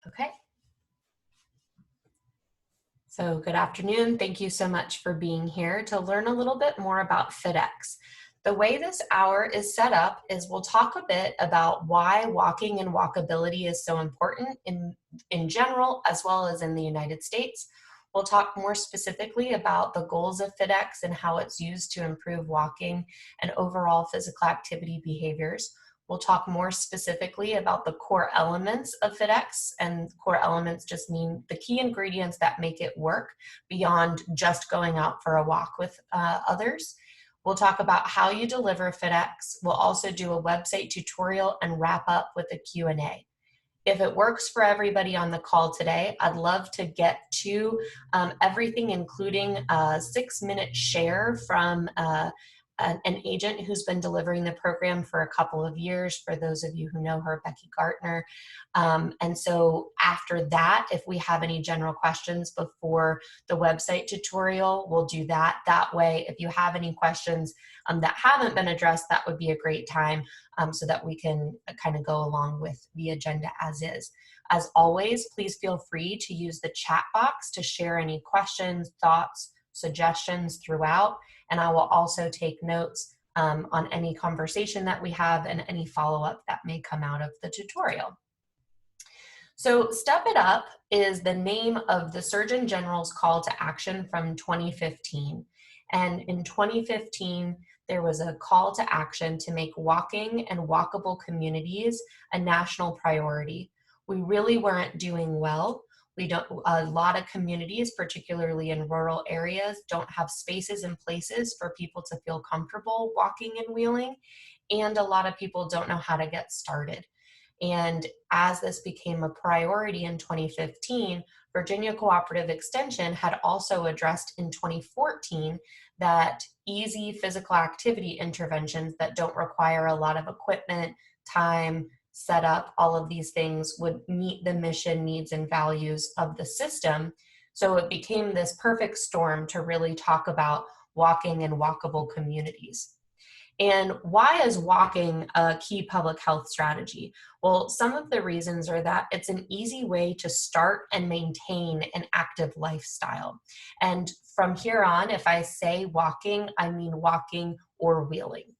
Okay. So good afternoon. Thank you so much for being here to learn a little bit more about FitEx. The way this hour is set up is we'll talk a bit about why walking and walkability is so important in general, as well as in the United States. We'll talk more specifically about the goals of FitEx and how it's used to improve walking and overall physical activity behaviors. We'll talk more specifically about the core elements of FitEx, and core elements just mean the key ingredients that make it work beyond just going out for a walk with others. We'll talk about how you deliver FitEx. We'll also do a website tutorial and wrap up with a Q&A. If it works for everybody on the call today, I'd love to get to everything, including a 6-minute share from an agent who's been delivering the program for a couple of years, for those of you who know her, Becky Gartner. And so after that, if we have any general questions before the website tutorial, we'll do that. That way, if you have any questions that haven't been addressed, that would be a great time so that we can kind of go along with the agenda as is. As always, please feel free to use the chat box to share any questions, thoughts, suggestions throughout, and I will also take notes on any conversation that we have and any follow-up that may come out of the tutorial. So Step It Up is the name of the Surgeon General's call to action from 2015. And in 2015, there was a call to action to make walking and walkable communities a national priority. We really weren't doing well. A lot of communities, particularly in rural areas, don't have spaces and places for people to feel comfortable walking and wheeling, and a lot of people don't know how to get started. And as this became a priority in 2015, Virginia Cooperative Extension had also addressed in 2014 that easy physical activity interventions that don't require a lot of equipment, time, set up, all of these things would meet the mission, needs, and values of the system. So it became this perfect storm to really talk about walking and walkable communities. And why is walking a key public health strategy? Well, some of the reasons are that it's an easy way to start and maintain an active lifestyle. And from here on, if I say walking, I mean walking or wheeling.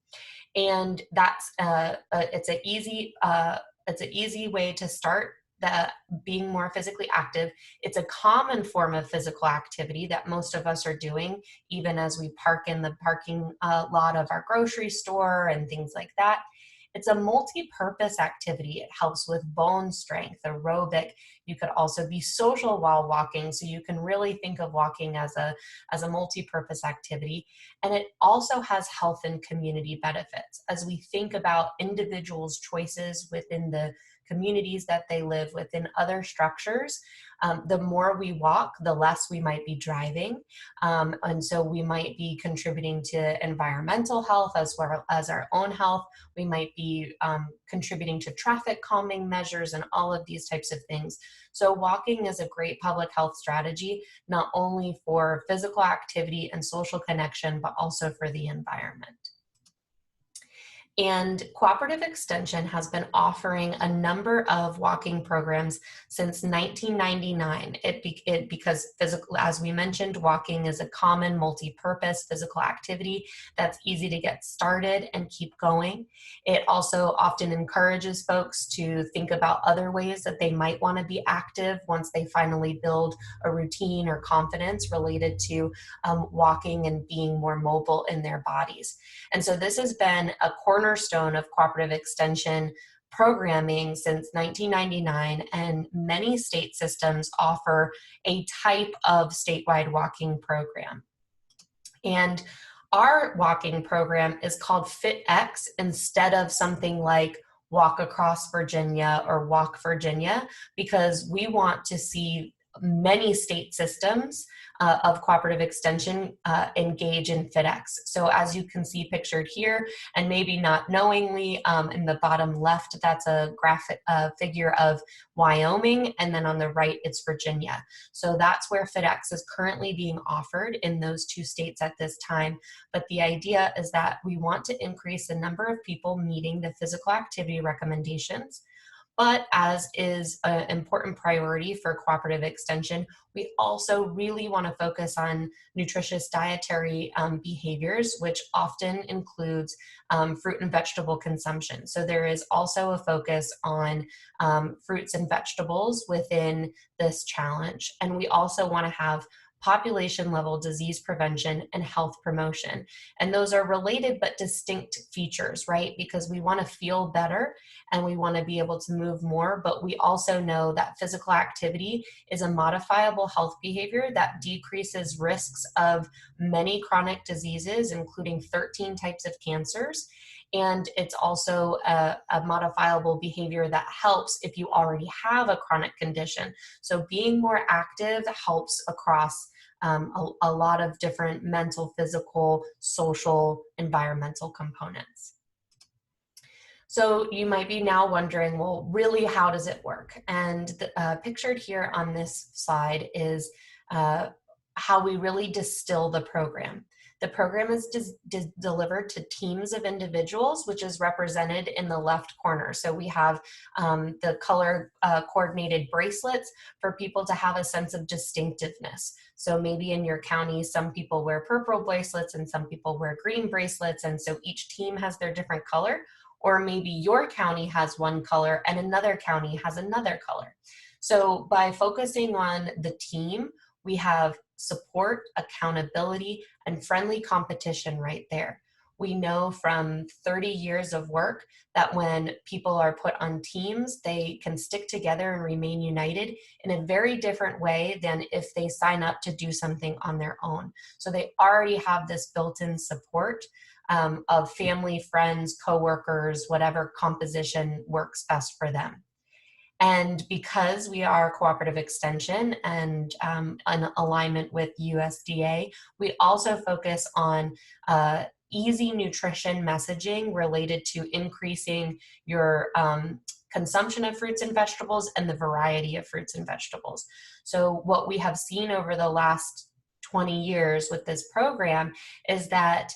And that's it's an easy way to start being more physically active. It's a common form of physical activity that most of us are doing, even as we park in the parking lot of our grocery store and things like that. It's a multi-purpose activity. It helps with bone strength, aerobic. You could also be social while walking, so you can really think of walking as a multi-purpose activity. And it also has health and community benefits. As we think about individuals' choices within the communities that they live within, other structures, the more we walk, the less we might be driving. And so we might be contributing to environmental health as well as our own health. We might be contributing to traffic calming measures and all of these types of things. So walking is a great public health strategy, not only for physical activity and social connection, but also for the environment. And Cooperative Extension has been offering a number of walking programs since 1999. Because as we mentioned, walking is a common multi-purpose physical activity that's easy to get started and keep going. It also often encourages folks to think about other ways that they might want to be active once they finally build a routine or confidence related to walking and being more mobile in their bodies. And so this has been a cornerstone of Cooperative Extension programming since 1999, and many state systems offer a type of statewide walking program. And our walking program is called FitEx instead of something like Walk Across Virginia or Walk Virginia, because we want to see many state systems of Cooperative Extension engage in FitEx. So as you can see pictured here, and maybe not knowingly, in the bottom left, that's a graphic figure of Wyoming, and then on the right, it's Virginia. So that's where FitEx is currently being offered in those two states at this time. But the idea is that we want to increase the number of people meeting the physical activity recommendations. But as is an important priority for cooperative extension, we also really want to focus on nutritious dietary behaviors, which often includes fruit and vegetable consumption. So there is also a focus on fruits and vegetables within this challenge. And we also want to have population level disease prevention and health promotion. And those are related but distinct features, right? Because we want to feel better and we want to be able to move more, but we also know that physical activity is a modifiable health behavior that decreases risks of many chronic diseases, including 13 types of cancers. And it's also a modifiable behavior that helps if you already have a chronic condition. So being more active helps across a lot of different mental, physical, social, environmental components. So you might be now wondering, well, really, how does it work? And pictured here on this slide is how we really distill the program. The program is delivered to teams of individuals, which is represented in the left corner. So we have the color coordinated bracelets for people to have a sense of distinctiveness. So maybe in your county, some people wear purple bracelets and some people wear green bracelets. And so each team has their different color. Or maybe your county has one color and another county has another color. So by focusing on the team, we have support, accountability, and friendly competition right there. We know from 30 years of work that when people are put on teams, they can stick together and remain united in a very different way than if they sign up to do something on their own. So they already have this built-in support of family, friends, coworkers, whatever composition works best for them. And because we are cooperative extension and in alignment with USDA, we also focus on easy nutrition messaging related to increasing your consumption of fruits and vegetables and the variety of fruits and vegetables. So what we have seen over the last 20 years with this program is that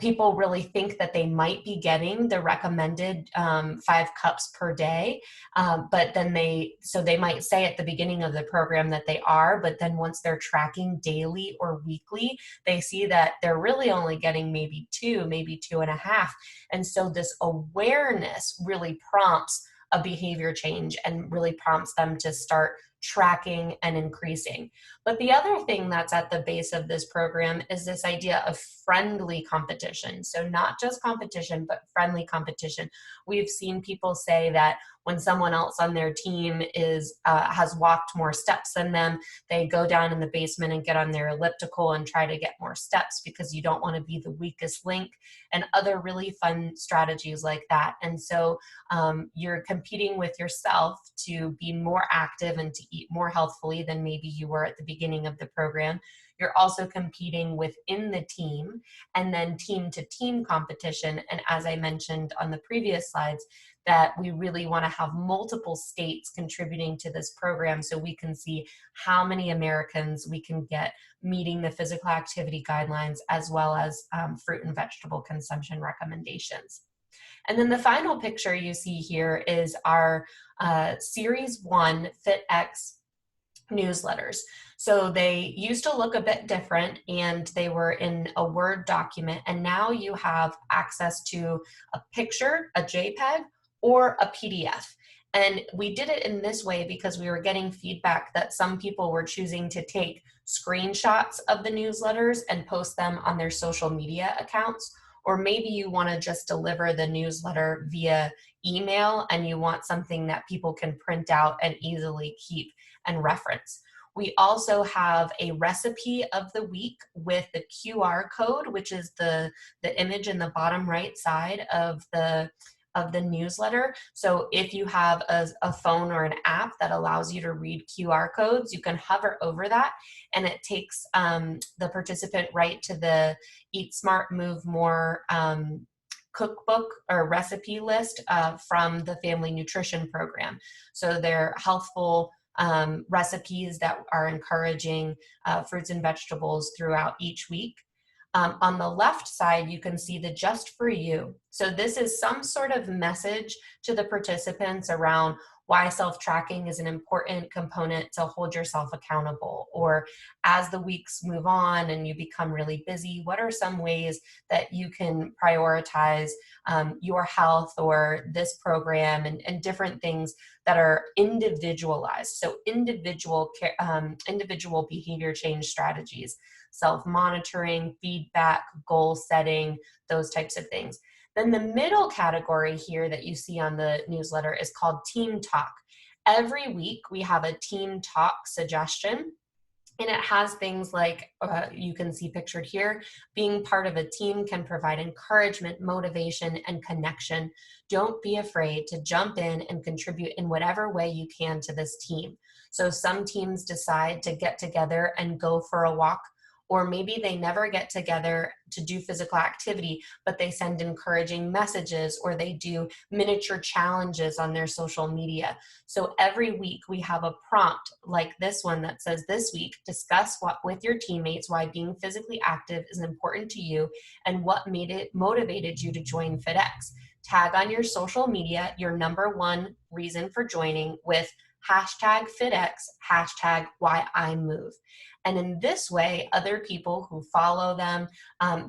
people really think that they might be getting the recommended 5 cups per day, but then they might say at the beginning of the program that they are, but then once they're tracking daily or weekly, they see that they're really only getting maybe 2, maybe 2.5. And so this awareness really prompts a behavior change and really prompts them to start tracking and increasing. But the other thing that's at the base of this program is this idea of friendly competition. So not just competition, but friendly competition. We've seen people say that when someone else on their team has walked more steps than them, they go down in the basement and get on their elliptical and try to get more steps because you don't want to be the weakest link, and other really fun strategies like that. And so you're competing with yourself to be more active and to eat more healthfully than maybe you were at the beginning of the program. You're also competing within the team and then team to team competition. And as I mentioned on the previous slides, that we really want to have multiple states contributing to this program so we can see how many Americans we can get meeting the physical activity guidelines as well as fruit and vegetable consumption recommendations. And then the final picture you see here is our Series 1 FitEx newsletters. So they used to look a bit different and they were in a Word document, and now you have access to a picture, a JPEG, or a PDF. And we did it in this way because we were getting feedback that some people were choosing to take screenshots of the newsletters and post them on their social media accounts. Or maybe you want to just deliver the newsletter via email and you want something that people can print out and easily keep and reference. We also have a recipe of the week with the QR code, which is the image in the bottom right side of the newsletter. So if you have a phone or an app that allows you to read QR codes, you can hover over that and it takes the participant right to the Eat Smart, Move More cookbook or recipe list from the Family Nutrition Program. So they're healthful recipes that are encouraging fruits and vegetables throughout each week. On the left side, you can see the just for you. So this is some sort of message to the participants around why self-tracking is an important component to hold yourself accountable. Or as the weeks move on and you become really busy, what are some ways that you can prioritize your health or this program, and different things that are individualized. So individual behavior change strategies, self-monitoring, feedback, goal setting, those types of things. Then the middle category here that you see on the newsletter is called Team Talk. Every week we have a Team Talk suggestion, and it has things like, you can see pictured here, being part of a team can provide encouragement, motivation, and connection. Don't be afraid to jump in and contribute in whatever way you can to this team. So some teams decide to get together and go for a walk, or maybe they never get together to do physical activity, but they send encouraging messages, or they do miniature challenges on their social media. So every week we have a prompt like this one that says, this week, discuss with your teammates why being physically active is important to you and what motivated you to join FitEx. Tag on your social media your number one reason for joining with hashtag FitEx, hashtag why I move. And in this way, other people who follow them,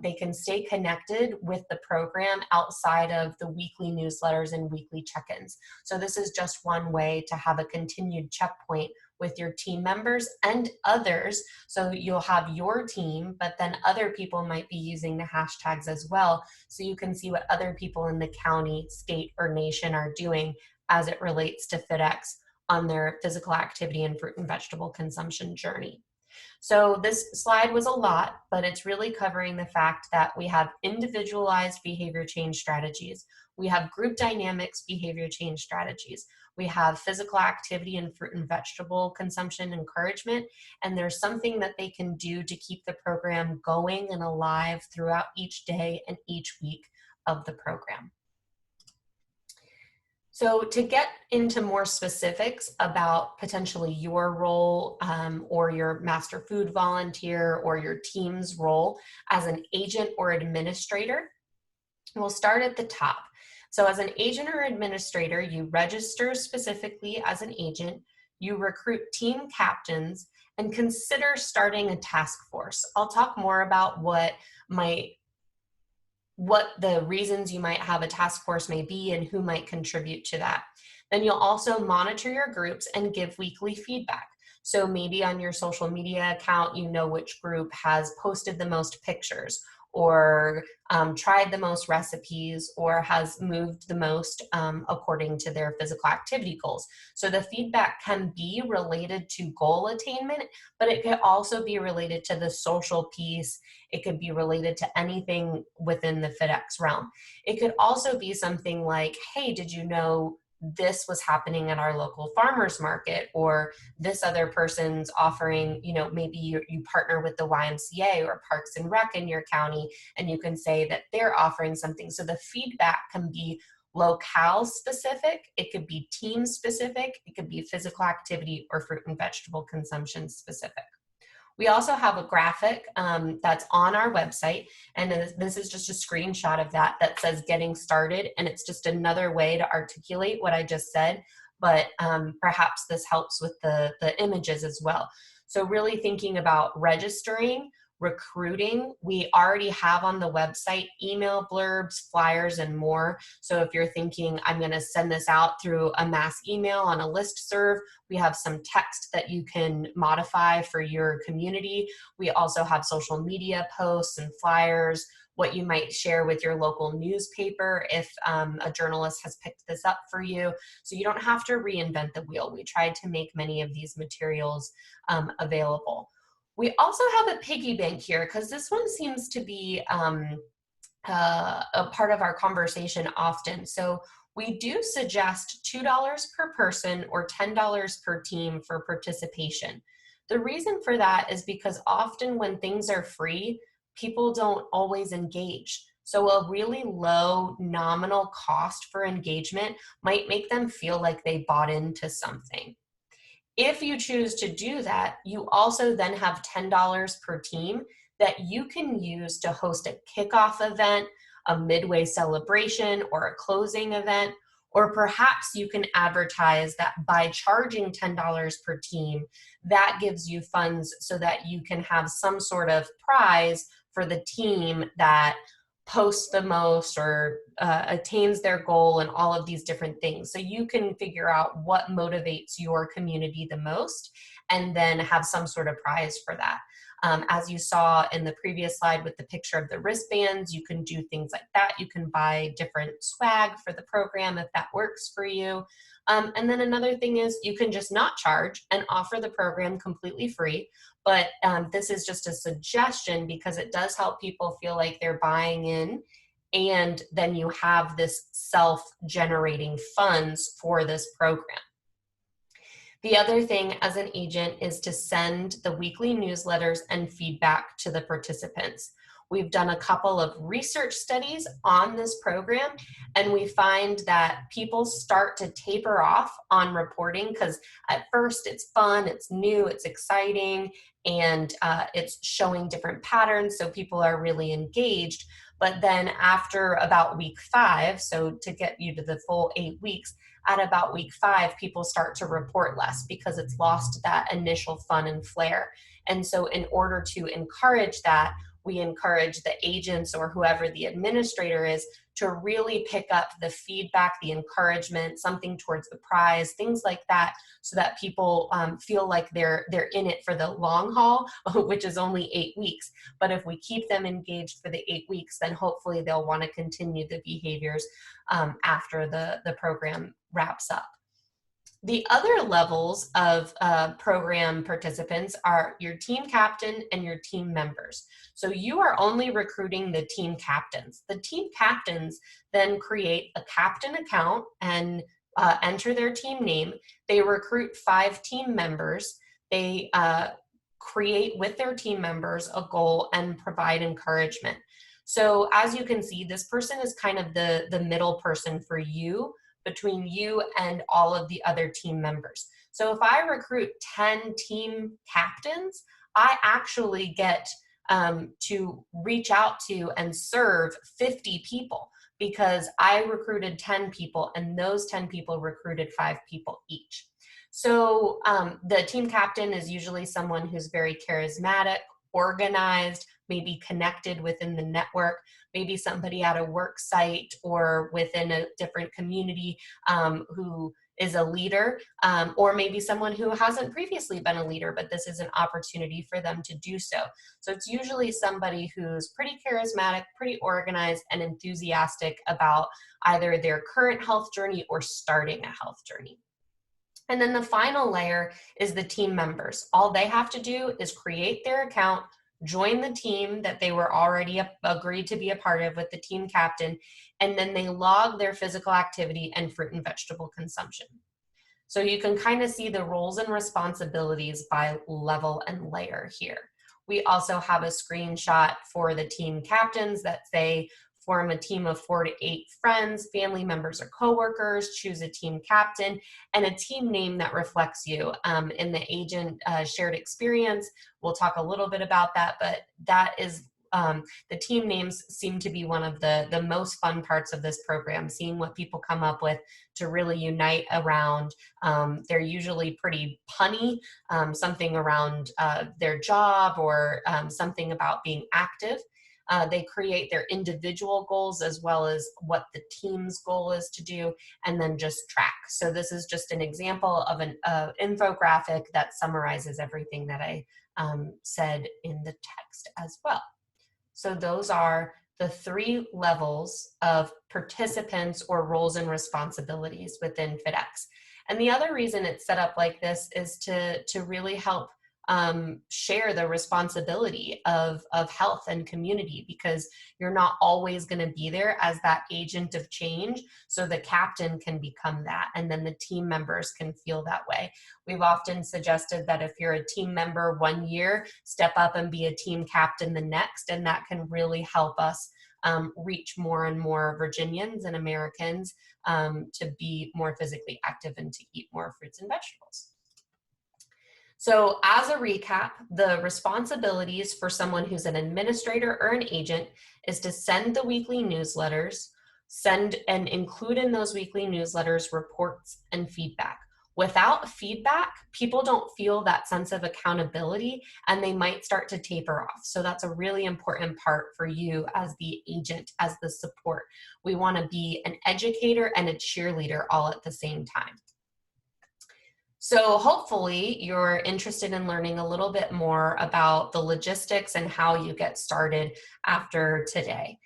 they can stay connected with the program outside of the weekly newsletters and weekly check-ins. So this is just one way to have a continued checkpoint with your team members and others. So you'll have your team, but then other people might be using the hashtags as well. So you can see what other people in the county, state, or nation are doing as it relates to FitEx on their physical activity and fruit and vegetable consumption journey. So this slide was a lot, but it's really covering the fact that we have individualized behavior change strategies. We have group dynamics behavior change strategies. We have physical activity and fruit and vegetable consumption encouragement, and there's something that they can do to keep the program going and alive throughout each day and each week of the program. So to get into more specifics about potentially your role or your master food volunteer or your team's role as an agent or administrator, we'll start at the top. So as an agent or administrator, you register specifically as an agent, you recruit team captains, and consider starting a task force. I'll talk more about what the reasons you might have a task force may be and who might contribute to that. Then you'll also monitor your groups and give weekly feedback. So maybe on your social media account, you know which group has posted the most pictures, or tried the most recipes, or has moved the most according to their physical activity goals. So the feedback can be related to goal attainment, but it could also be related to the social piece. It could be related to anything within the FitEx realm. It could also be something like, hey, did you know this was happening at our local farmers market, or this other person's offering, maybe you partner with the YMCA or Parks and Rec in your county, and you can say that they're offering something. So the feedback can be locale specific, it could be team specific, it could be physical activity or fruit and vegetable consumption specific. We also have a graphic that's on our website, and this is just a screenshot of that says getting started, and it's just another way to articulate what I just said, but perhaps this helps with the images as well. So really thinking about registering, recruiting. We already have on the website email blurbs, flyers, and more. So if you're thinking, I'm going to send this out through a mass email on a listserv, we have some text that you can modify for your community. We also have social media posts and flyers, what you might share with your local newspaper if a journalist has picked this up for you. So you don't have to reinvent the wheel. We tried to make many of these materials available. We also have a piggy bank here because this one seems to be a part of our conversation often. So we do suggest $2 per person or $10 per team for participation. The reason for that is because often when things are free, people don't always engage. So a really low nominal cost for engagement might make them feel like they bought into something. If you choose to do that, you also then have $10 per team that you can use to host a kickoff event, a midway celebration, or a closing event. Or perhaps you can advertise that by charging $10 per team, that gives you funds so that you can have some sort of prize for the team that posts the most or attains their goal and all of these different things. So you can figure out what motivates your community the most and then have some sort of prize for that. As you saw in the previous slide with the picture of the wristbands, you can do things like that. You can buy different swag for the program if that works for you. And then another thing is you can just not charge and offer the program completely free. But this is just a suggestion because it does help people feel like they're buying in, and then you have this self-generating funds for this program. The other thing as an agent is to send the weekly newsletters and feedback to the participants. We've done a couple of research studies on this program, and we find that people start to taper off on reporting because at first it's fun, it's new, it's exciting, and it's showing different patterns, so people are really engaged. But then after about week 5, so to get you to the full 8 weeks, at about week 5, people start to report less because it's lost that initial fun and flair. And so in order to encourage that, we encourage the agents or whoever the administrator is to really pick up the feedback, the encouragement, something towards the prize, things like that, so that people feel like they're in it for the long haul, which is only 8 weeks. But if we keep them engaged for the 8 weeks, then hopefully they'll want to continue the behaviors after the program wraps up. The other levels of program participants are your team captain and your team members. So you are only recruiting the team captains. The team captains then create a captain account and enter their team name. They recruit 5 team members. They create with their team members a goal and provide encouragement. So as you can see, this person is kind of the middle person for you, between you and all of the other team members. So if I recruit 10 team captains, I actually get to reach out to and serve 50 people because I recruited 10 people and those 10 people recruited 5 people each. So the team captain is usually someone who's very charismatic, organized, maybe connected within the network, maybe somebody at a work site or within a different community who is a leader, or maybe someone who hasn't previously been a leader, but this is an opportunity for them to do so. So it's usually somebody who's pretty charismatic, pretty organized, and enthusiastic about either their current health journey or starting a health journey. And then the final layer is the team members. All they have to do is create their account, join the team that they were already agreed to be a part of with the team captain, and then they log their physical activity and fruit and vegetable consumption. So you can kind of see the roles and responsibilities by level and layer here. We also have a screenshot for the team captains that say, form a team of 4 to 8 friends, family members, or coworkers, choose a team captain, and a team name that reflects you. In the agent shared experience, we'll talk a little bit about that, but that is the team names seem to be one of the most fun parts of this program, seeing what people come up with to really unite around. They're usually pretty punny, something around their job or something about being active. They create their individual goals as well as what the team's goal is to do, and then just track. So this is just an example of an infographic that summarizes everything that I said in the text as well. So those are the 3 levels of participants or roles and responsibilities within FitEx. And the other reason it's set up like this is to really help share the responsibility of health and community, because you're not always going to be there as that agent of change. So the captain can become that, and then the team members can feel that way. We've often suggested that if you're a team member one year, step up and be a team captain the next, and that can really help us reach more and more Virginians and Americans to be more physically active and to eat more fruits and vegetables. So, as a recap, the responsibilities for someone who's an administrator or an agent is to send the weekly newsletters, send and include in those weekly newsletters reports and feedback. Without feedback, people don't feel that sense of accountability and they might start to taper off. So, that's a really important part for you as the agent, as the support. We want to be an educator and a cheerleader all at the same time. So hopefully you're interested in learning a little bit more about the logistics and how you get started after today.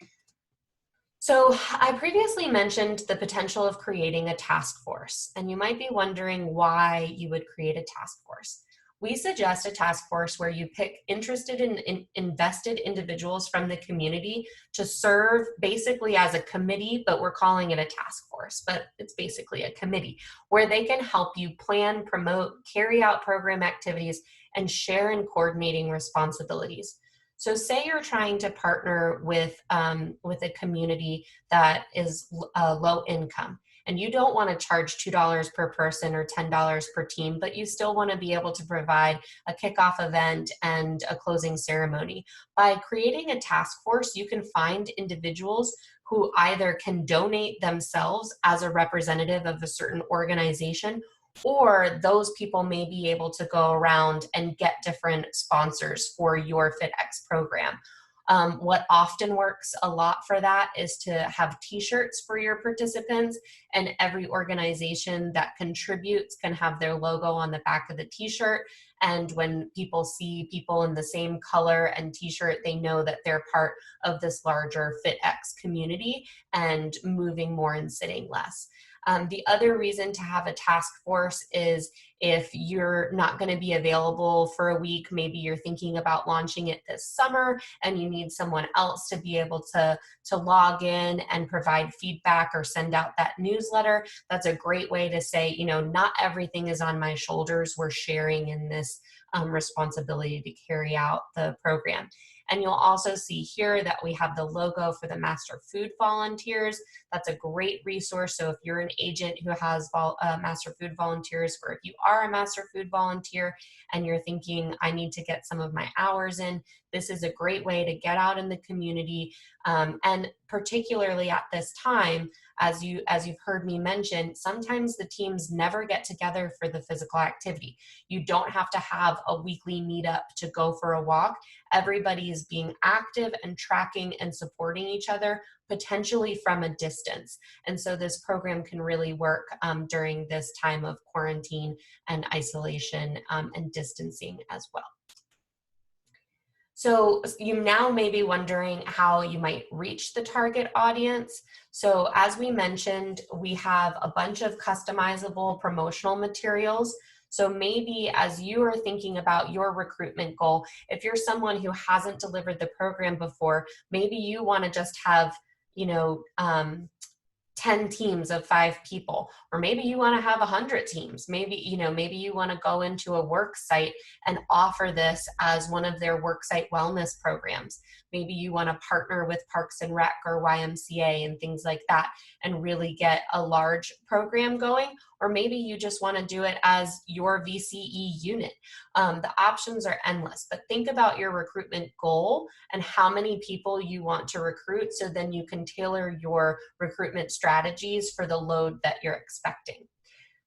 So I previously mentioned the potential of creating a task force, and you might be wondering why you would create a task force. We suggest a task force where you pick interested and invested individuals from the community to serve basically as a committee, but we're calling it a task force, but it's basically a committee where they can help you plan, promote, carry out program activities, and share in coordinating responsibilities. So say you're trying to partner with a community that is low income and you don't want to charge $2 per person or $10 per team, but you still want to be able to provide a kickoff event and a closing ceremony. By creating a task force, you can find individuals who either can donate themselves as a representative of a certain organization, or those people may be able to go around and get different sponsors for your FitEx program. What often works a lot for that is to have t-shirts for your participants, and every organization that contributes can have their logo on the back of the t-shirt. And when people see people in the same color and t-shirt, they know that they're part of this larger FitEx community and moving more and sitting less. The other reason to have a task force is if you're not going to be available for a week, maybe you're thinking about launching it this summer and you need someone else to be able to log in and provide feedback or send out that newsletter. That's a great way to say, you know, not everything is on my shoulders. We're sharing in this responsibility to carry out the program. And you'll also see here that we have the logo for the Master Food Volunteers. That's a great resource. So if you're an agent who has Master Food Volunteers, or if you are a Master Food Volunteer and you're thinking, I need to get some of my hours in, this is a great way to get out in the community. And particularly at this time, as you've heard me mention, sometimes the teams never get together for the physical activity. You don't have to have a weekly meetup to go for a walk. Everybody is being active and tracking and supporting each other, potentially from a distance. And so this program can really work during this time of quarantine and isolation and distancing as well. So you now may be wondering how you might reach the target audience. So as we mentioned, we have a bunch of customizable promotional materials. So maybe as you are thinking about your recruitment goal, if you're someone who hasn't delivered the program before, maybe you want to just have, 10 teams of 5 people, or maybe you want to have 100 teams. Maybe you want to go into a work site and offer this as one of their work site wellness programs. Maybe you want to partner with Parks and Rec or YMCA and things like that and really get a large program going, or maybe you just want to do it as your VCE unit. The options are endless, but think about your recruitment goal and how many people you want to recruit, so then you can tailor your recruitment strategies for the load that you're expecting.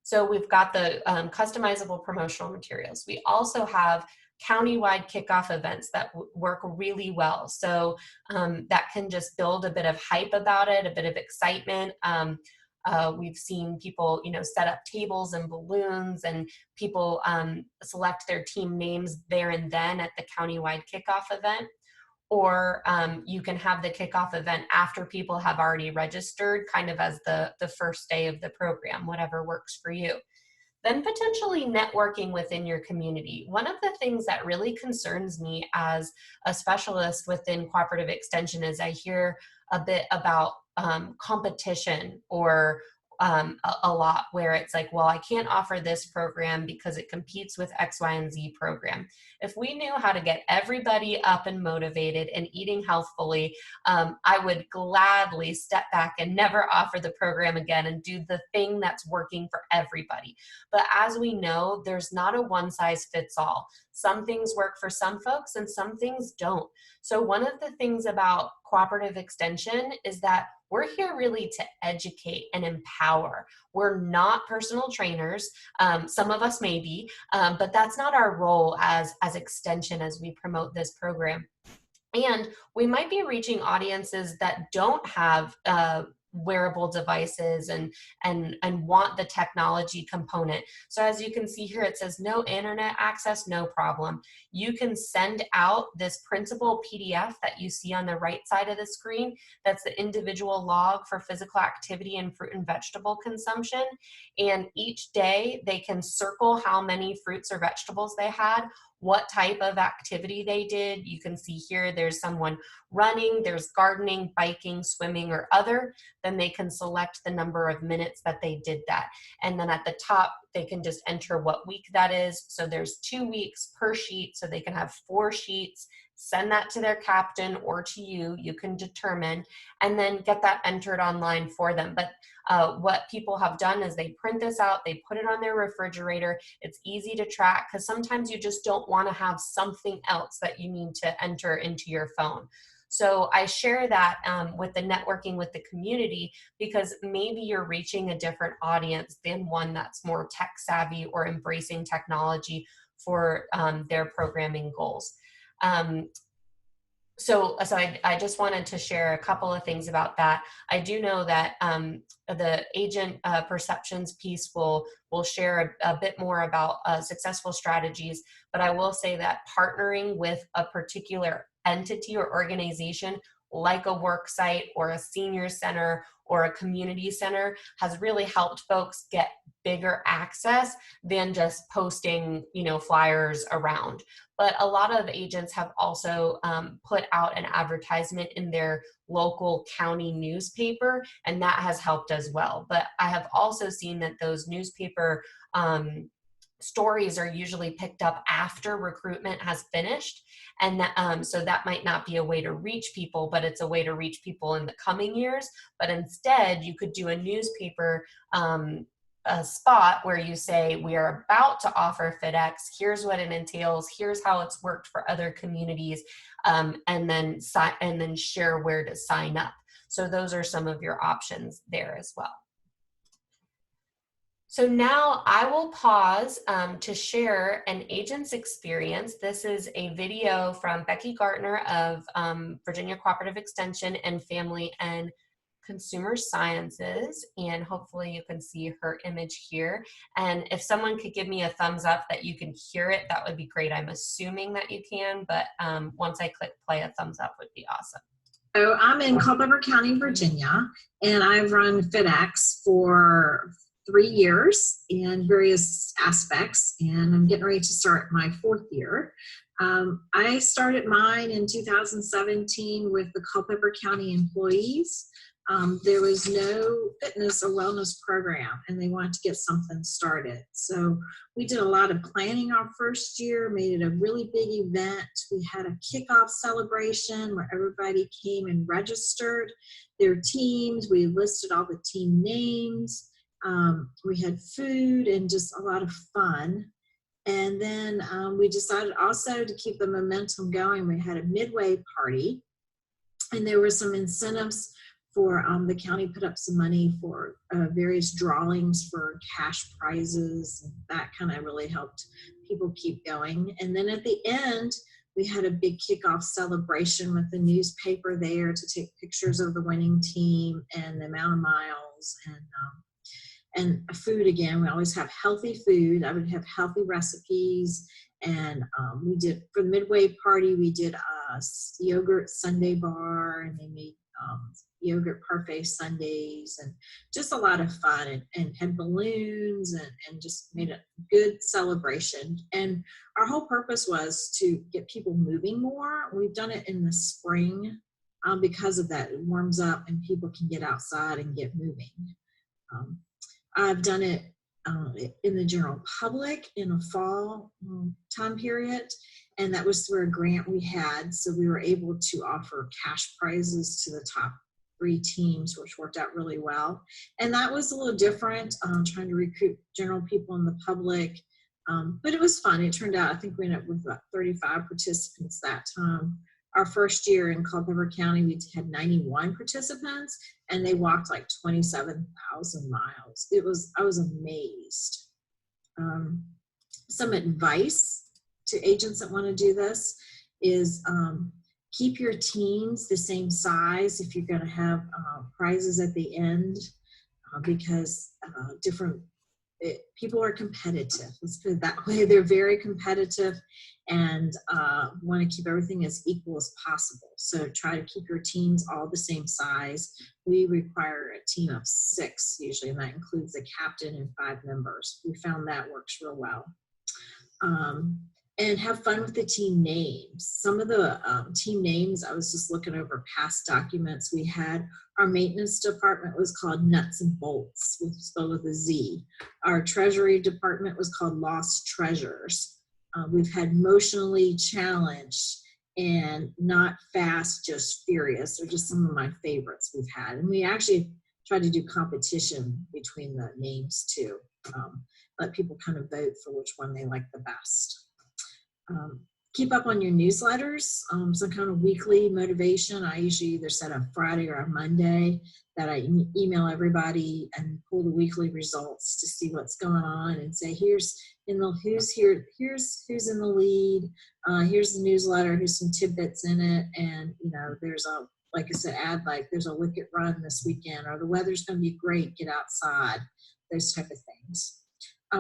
So we've got the customizable promotional materials. We also have countywide kickoff events that work really well. So that can just build a bit of hype about it, a bit of excitement. We've seen people, set up tables and balloons, and people select their team names there and then at the countywide kickoff event. Or you can have the kickoff event after people have already registered, kind of as the first day of the program, whatever works for you. Then potentially networking within your community. One of the things that really concerns me as a specialist within cooperative extension is I hear a bit about competition or a lot, where it's like, well, I can't offer this program because it competes with X, Y, and Z program. If we knew how to get everybody up and motivated and eating healthfully, I would gladly step back and never offer the program again and do the thing that's working for everybody. But as we know, there's not a one size fits all. Some things work for some folks and some things don't. So one of the things about cooperative extension is that we're here really to educate and empower. We're not personal trainers. Some of us may be, but that's not our role as extension as we promote this program. And we might be reaching audiences that don't have wearable devices and want the technology component. So as you can see here, it says no internet access, no problem. You can send out this printable PDF that you see on the right side of the screen. That's the individual log for physical activity and fruit and vegetable consumption. And each day they can circle how many fruits or vegetables they had, what type of activity they did. You can see here there's someone running, there's gardening, biking, swimming, or other. Then they can select the number of minutes that they did that. And then at the top, they can just enter what week that is. So there's 2 weeks per sheet, so they can have 4 sheets. Send that to their captain or to you, you can determine, and then get that entered online for them. But what people have done is they print this out, they put it on their refrigerator. It's easy to track because sometimes you just don't want to have something else that you need to enter into your phone. So I share that with the networking with the community, because maybe you're reaching a different audience than one that's more tech savvy or embracing technology for their programming goals. So I just wanted to share a couple of things about that. I do know that the agent perceptions piece will share a bit more about successful strategies, but I will say that partnering with a particular entity or organization like a work site or a senior center or a community center has really helped folks get bigger access than just posting, flyers around. But a lot of agents have also put out an advertisement in their local county newspaper, and that has helped as well. But I have also seen that those newspaper stories are usually picked up after recruitment has finished. And so that might not be a way to reach people, but it's a way to reach people in the coming years. But instead, you could do a newspaper a spot where you say, we are about to offer FitEx, here's what it entails, here's how it's worked for other communities, and then share where to sign up. So those are some of your options there as well. So now I will pause to share an agent's experience. This is a video from Becky Gartner of Virginia Cooperative Extension and Family and Consumer Sciences, and hopefully you can see her image here. And if someone could give me a thumbs up that you can hear it, that would be great. I'm assuming that you can, but once I click play, a thumbs up would be awesome. So I'm in Culpeper County, Virginia, and I've run FitEx for 3 years in various aspects, and I'm getting ready to start my 4th year. I started mine in 2017 with the Culpeper County employees. There was no fitness or wellness program, and they wanted to get something started. So we did a lot of planning our first year, made it a really big event. We had a kickoff celebration where everybody came and registered their teams. We listed all the team names. We had food and just a lot of fun. And then we decided also to keep the momentum going. We had a midway party, and there were some incentives for the county put up some money for various drawings for cash prizes. And that kind of really helped people keep going. And then at the end, we had a big kickoff celebration with the newspaper there to take pictures of the winning team and the amount of miles, and food again. We always have healthy food. I would have healthy recipes. And we did, for the midway party, we did a yogurt sundae bar, and they made yogurt parfait sundaes, and just a lot of fun, and had balloons, and just made a good celebration. And our whole purpose was to get people moving more. We've done it in the spring because of that. It warms up and people can get outside and get moving. I've done it in the general public in a fall time period, and that was through a grant we had. So we were able to offer cash prizes to the top 3 teams, which worked out really well. And that was a little different, trying to recruit general people in the public. But it was fun. It turned out, I think we ended up with about 35 participants that time. Our first year in Culpeper County, we had 91 participants, and they walked like 27,000 miles. I was amazed. Some advice to agents that want to do this is keep your teams the same size if you're going to have prizes at the end, because people are competitive. Let's put it that way. They're very competitive and want to keep everything as equal as possible. So try to keep your teams all the same size. We require a team of 6 usually, and that includes the captain and 5 members. We found that works real well. And have fun with the team names. Some of the team names, I was just looking over past documents we had. Our maintenance department was called Nuts and Bolts, spelled with a Z. Our treasury department was called Lost Treasures. We've had Emotionally Challenged and Not Fast, Just Furious. They're just some of my favorites we've had. And we actually tried to do competition between the names too. Let people kind of vote for which one they like the best. Keep up on your newsletters, some kind of weekly motivation. I usually either set a Friday or a Monday that I email everybody and pull the weekly results to see what's going on and say, here's who's in the lead, here's the newsletter, here's some tidbits in it, and there's like I said, there's a Wicked Run this weekend, or the weather's going to be great, get outside, those type of things.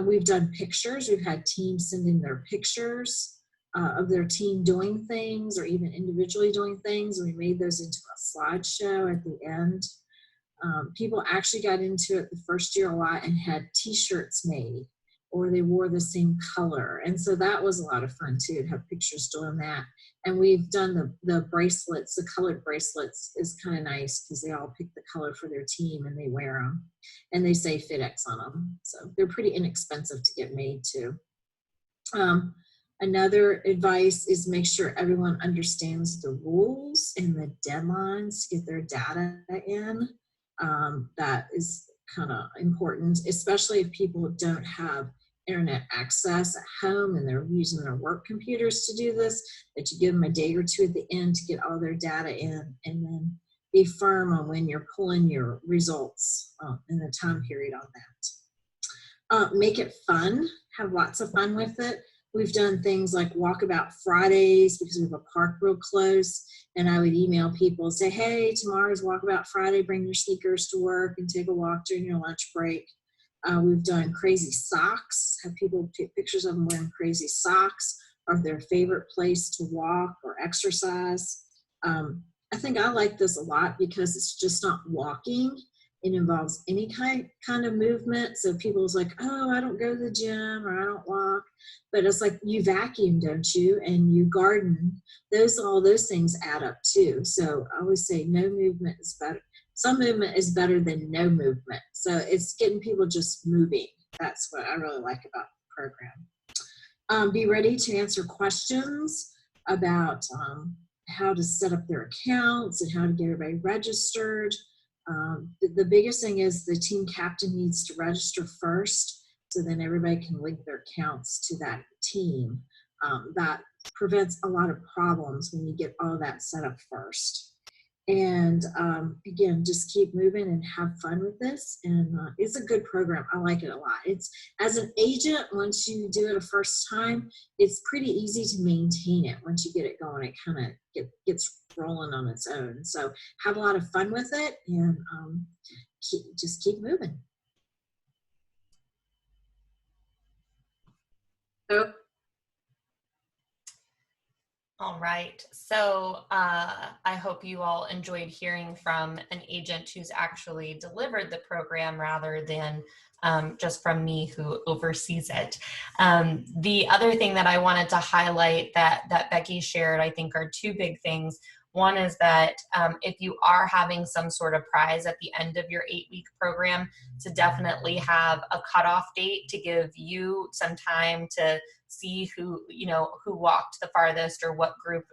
We've done pictures. We've had teams send in their pictures of their team doing things, or even individually doing things. And we made those into a slideshow at the end. People actually got into it the first year a lot and had t-shirts made, or they wore the same color. And so that was a lot of fun too, to have pictures doing that. And we've done the bracelets, the colored bracelets is kind of nice because they all pick the color for their team and they wear them. And they say FitEx on them. So they're pretty inexpensive to get made too. Another advice is make sure everyone understands the rules and the deadlines to get their data in. That is kind of important, especially if people don't have internet access at home and they're using their work computers to do this, that you give them a day or 2 at the end to get all their data in, and then be firm on when you're pulling your results in the time period on that. Make it fun, have lots of fun with it. We've done things like walkabout Fridays because we have a park real close, and I would email people and say, hey, tomorrow's walkabout Friday, bring your sneakers to work and take a walk during your lunch break. We've done crazy socks, have people take pictures of them wearing crazy socks, or their favorite place to walk or exercise. I think I like this a lot because it's just not walking. It involves any kind of movement. So people's like, oh, I don't go to the gym or I don't walk. But it's like you vacuum, don't you? And you garden. All those things add up too. So I always say no movement is better. Some movement is better than no movement. So it's getting people just moving. That's what I really like about the program. Be ready to answer questions about how to set up their accounts and how to get everybody registered. The biggest thing is the team captain needs to register first, so then everybody can link their accounts to that team. That prevents a lot of problems when you get all that set up first. And again, just keep moving and have fun with this. And it's a good program. I like it a lot. It's, as an agent, once you do it a first time, it's pretty easy to maintain it. Once you get it going, it kind of gets rolling on its own. So have a lot of fun with it, and just keep moving. Oh. All right, so I hope you all enjoyed hearing from an agent who's actually delivered the program rather than just from me who oversees it. The other thing that I wanted to highlight that Becky shared, I think, are 2 big things. One is that if you are having some sort of prize at the end of your 8-week program, to definitely have a cutoff date to give you some time to see who walked the farthest or what group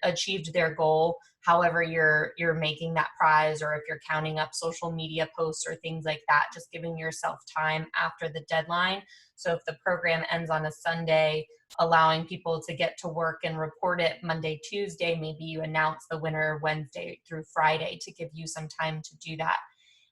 achieved their goal. However, you're making that prize, or if you're counting up social media posts or things like that, just giving yourself time after the deadline. So if the program ends on a Sunday, allowing people to get to work and report it Monday, Tuesday, maybe you announce the winner Wednesday through Friday to give you some time to do that.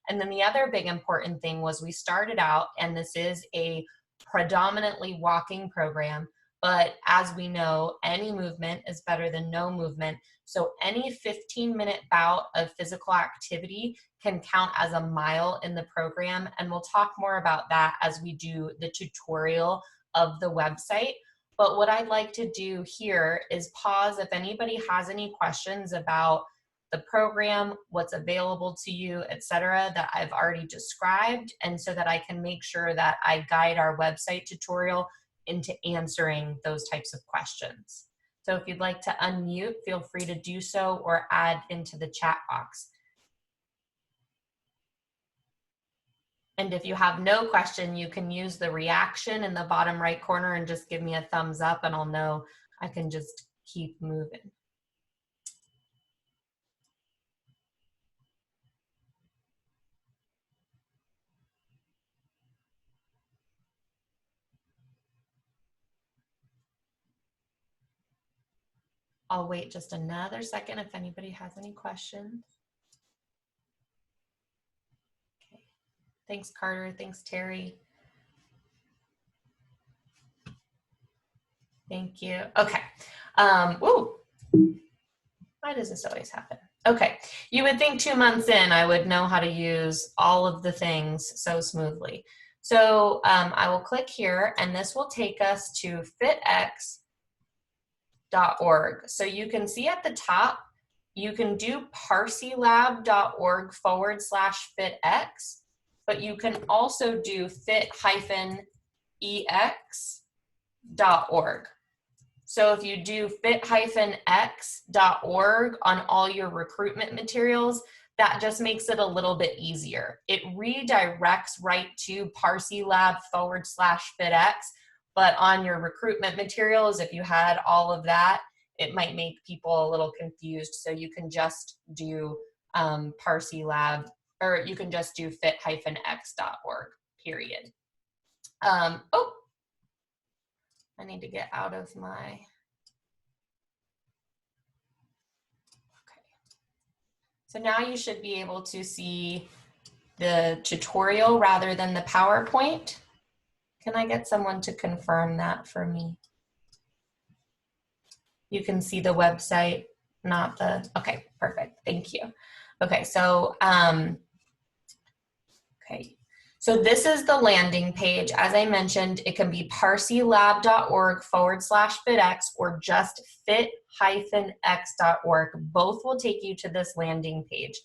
And then the other big important thing was we started out, and this is a predominantly walking program, but as we know, any movement is better than no movement. So any 15-minute bout of physical activity can count as a mile in the program. And we'll talk more about that as we do the tutorial of the website. But what I'd like to do here is pause if anybody has any questions about the program, what's available to you, etc., that I've already described, and so that I can make sure that I guide our website tutorial into answering those types of questions. So if you'd like to unmute, feel free to do so or add into the chat box. And if you have no question, you can use the reaction in the bottom right corner and just give me a thumbs up, and I'll know I can just keep moving. I'll wait just another second if anybody has any questions. Okay. Thanks, Carter. Thanks, Terry. Thank you. Okay. Whoa. Why does this always happen? Okay. You would think 2 months in, I would know how to use all of the things so smoothly. So I will click here, and this will take us to FitEx.org. So you can see at the top, you can do parsilab.org/FitEx, but you can also do fit-ex.org. So if you do fit-ex.org on all your recruitment materials, that just makes it a little bit easier. It redirects right to parsilab/FitEx, but on your recruitment materials, if you had all of that, it might make people a little confused. So you can just do Parsilab, or you can just do fit-ex.org, period. Oh, I need to get out of my, okay. So now you should be able to see the tutorial rather than the PowerPoint. Can I get someone to confirm that for me? You can see the website, not the, okay, perfect, thank you. Okay, so, okay. So this is the landing page. As I mentioned, it can be parsilab.org/FitEx or just fit-ex.org. Both will take you to this landing page.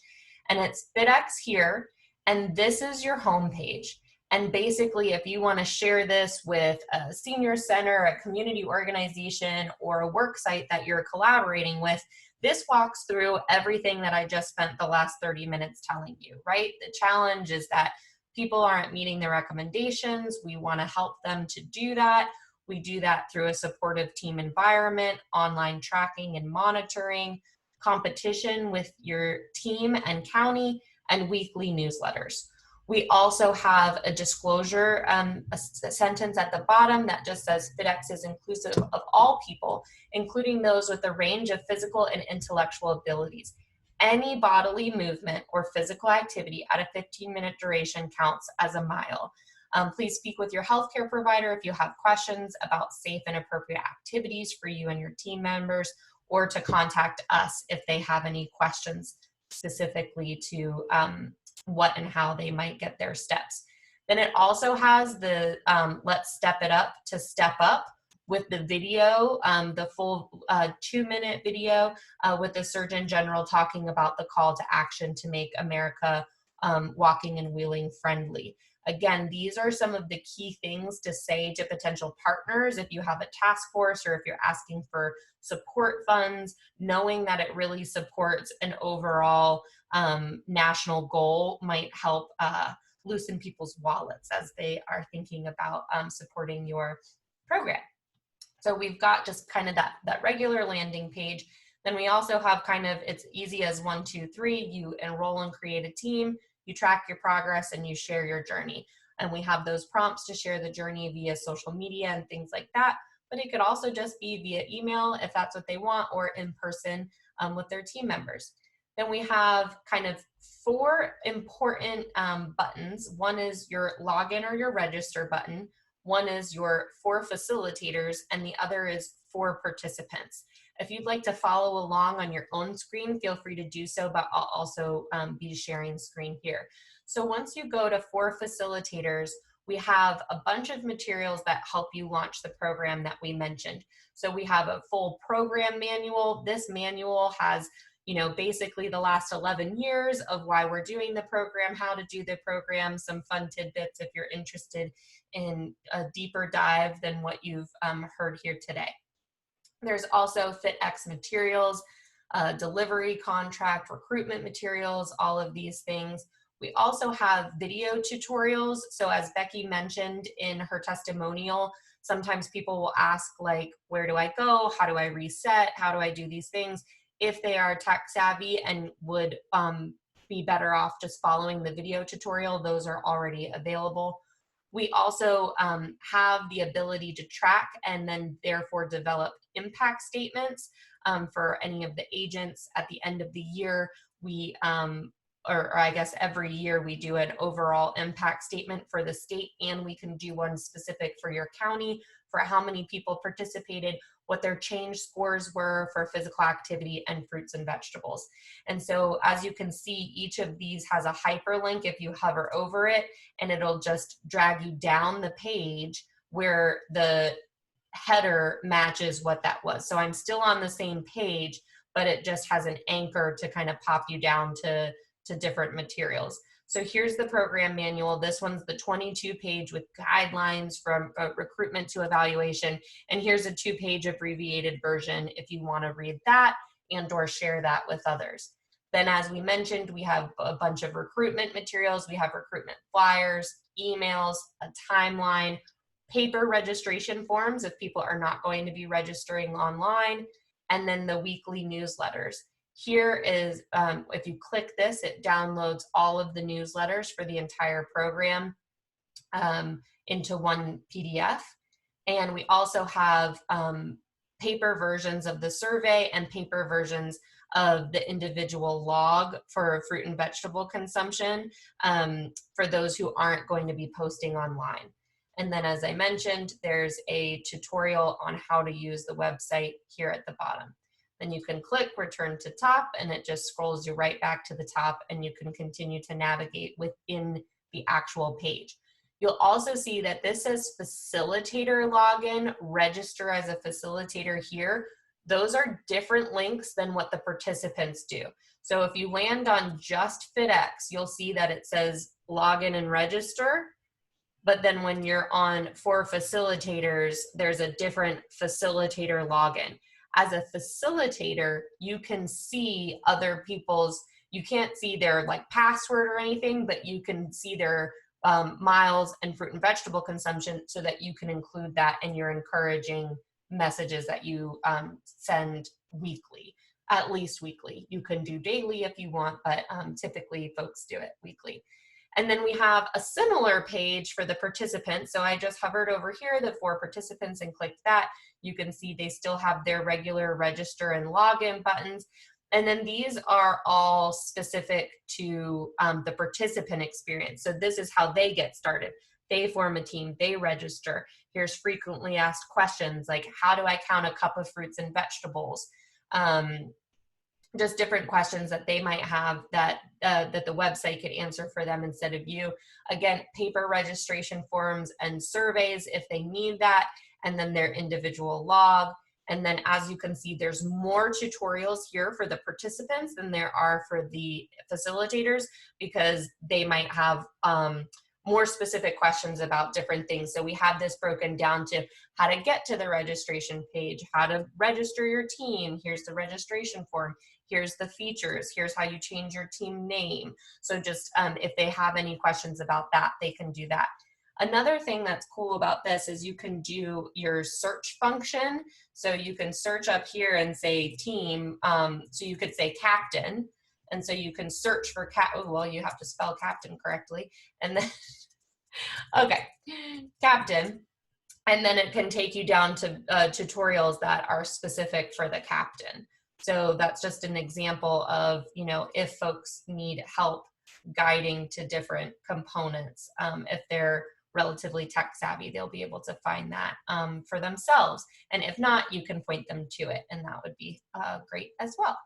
And it's FitEx here, and this is your home page. And basically, if you want to share this with a senior center, a community organization, or a work site that you're collaborating with, this walks through everything that I just spent the last 30 minutes telling you, right? The challenge is that people aren't meeting their recommendations. We want to help them to do that. We do that through a supportive team environment, online tracking and monitoring, competition with your team and county, and weekly newsletters. We also have a disclosure, a sentence at the bottom that just says FitEx is inclusive of all people, including those with a range of physical and intellectual abilities. Any bodily movement or physical activity at a 15-minute duration counts as a mile. Please speak with your healthcare provider if you have questions about safe and appropriate activities for you and your team members, or to contact us if they have any questions specifically to what and how they might get their steps. Then it also has the Let's Step It Up to Step Up with the video, the full 2-minute video with the Surgeon General talking about the call to action to make America walking and wheeling friendly. Again, these are some of the key things to say to potential partners if you have a task force or if you're asking for support funds, knowing that it really supports an overall national goal might help loosen people's wallets as they are thinking about supporting your program. So we've got just kind of that regular landing page. Then we also have kind of, it's easy as 1, 2, 3, you enroll and create a team, you track your progress, and you share your journey. And we have those prompts to share the journey via social media and things like that. But it could also just be via email if that's what they want, or in person with their team members. Then we have kind of 4 important buttons. One is your login or your register button. One is your for facilitators, and the other is for participants. If you'd like to follow along on your own screen, feel free to do so, but I'll also be sharing screen here. So once you go to for facilitators, we have a bunch of materials that help you launch the program that we mentioned. So we have a full program manual. This manual has, you know, basically the last 11 years of why we're doing the program, how to do the program, some fun tidbits if you're interested in a deeper dive than what you've heard here today. There's also FitEx materials, delivery contract, recruitment materials, all of these things. We also have video tutorials. So as Becky mentioned in her testimonial, sometimes people will ask, like, where do I go? How do I reset? How do I do these things? If they are tech savvy and would be better off just following the video tutorial, those are already available. We also have the ability to track and then therefore develop impact statements for any of the agents. At the end of the year, we, or I guess every year, we do an overall impact statement for the state, and we can do one specific for your county for how many people participated, what their change scores were for physical activity and fruits and vegetables. And so as you can see, each of these has a hyperlink if you hover over it, and it'll just drag you down the page where the header matches what that was. So I'm still on the same page, but it just has an anchor to kind of pop you down to different materials. So here's the program manual. This one's the 22 page with guidelines from recruitment to evaluation. And here's a 2-page abbreviated version if you want to read that and or share that with others. Then, as we mentioned, we have a bunch of recruitment materials. We have recruitment flyers, emails, a timeline, paper registration forms if people are not going to be registering online, and then the weekly newsletters. Here is, if you click this, it downloads all of the newsletters for the entire program into one PDF. And we also have paper versions of the survey and paper versions of the individual log for fruit and vegetable consumption for those who aren't going to be posting online. And then, as I mentioned, there's a tutorial on how to use the website here at the bottom. Then you can click return to top, and it just scrolls you right back to the top, and you can continue to navigate within the actual page. You'll also see that this says facilitator login, register as a facilitator here. Those are different links than what the participants do. So if you land on just FitEx, you'll see that it says login and register. But then when you're on for facilitators, there's a different facilitator login. As a facilitator, you can see other people's, you can't see their like password or anything, but you can see their miles and fruit and vegetable consumption so that you can include that in your encouraging messages that you send weekly, at least weekly. You can do daily if you want, but typically folks do it weekly. And then we have a similar page for the participants. So I just hovered over here, the for participants, and clicked that. You can see they still have their regular register and login buttons. And then these are all specific to the participant experience. So this is how they get started. They form a team, they register. Here's frequently asked questions like, how do I count a cup of fruits and vegetables? Just different questions that they might have that that the website could answer for them instead of you. Again, paper registration forms and surveys if they need that, and then their individual log. And then as you can see, there's more tutorials here for the participants than there are for the facilitators, because they might have more specific questions about different things. So we have this broken down to how to get to the registration page, how to register your team. Here's the registration form. Here's the features. Here's how you change your team name. So just if they have any questions about that, they can do that. Another thing that's cool about this is you can do your search function. So you can search up here and say team. So you could say captain. And so you can search for well, you have to spell captain correctly. And then, okay, captain. And then it can take you down to tutorials that are specific for the captain. So that's just an example of, you know, if folks need help guiding to different components, if they're relatively tech savvy, they'll be able to find that for themselves. And if not, you can point them to it, and that would be great as well.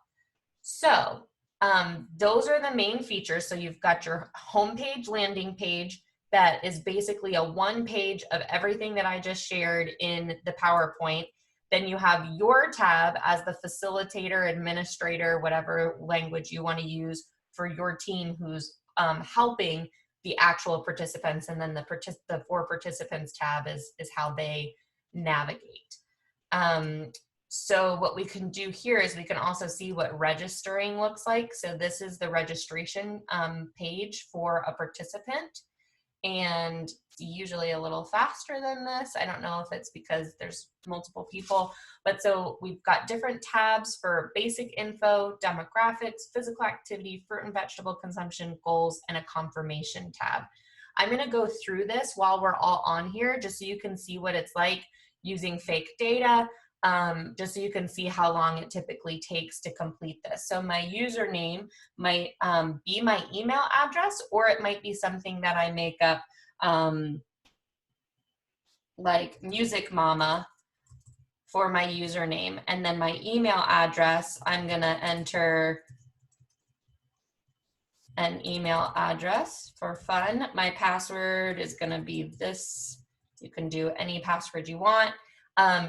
So those are the main features. So you've got your homepage, landing page, that is basically a one page of everything that I just shared in the PowerPoint. Then you have your tab as the facilitator, administrator, whatever language you want to use for your team who's helping the actual participants. And then the for participants tab is how they navigate. So what we can do here is we can also see what registering looks like. So this is the registration page for a participant. And it's usually a little faster than this. I don't know if it's because there's multiple people, but so we've got different tabs for basic info, demographics, physical activity, fruit and vegetable consumption, goals, and a confirmation tab. I'm going to go through this while we're all on here, just so you can see what it's like using fake data, just so you can see how long it typically takes to complete this. So my username might be my email address, or it might be something that I make up, like Music Mama for my username. And then my email address, I'm gonna enter an email address for fun. My password is gonna be this. You can do any password you want.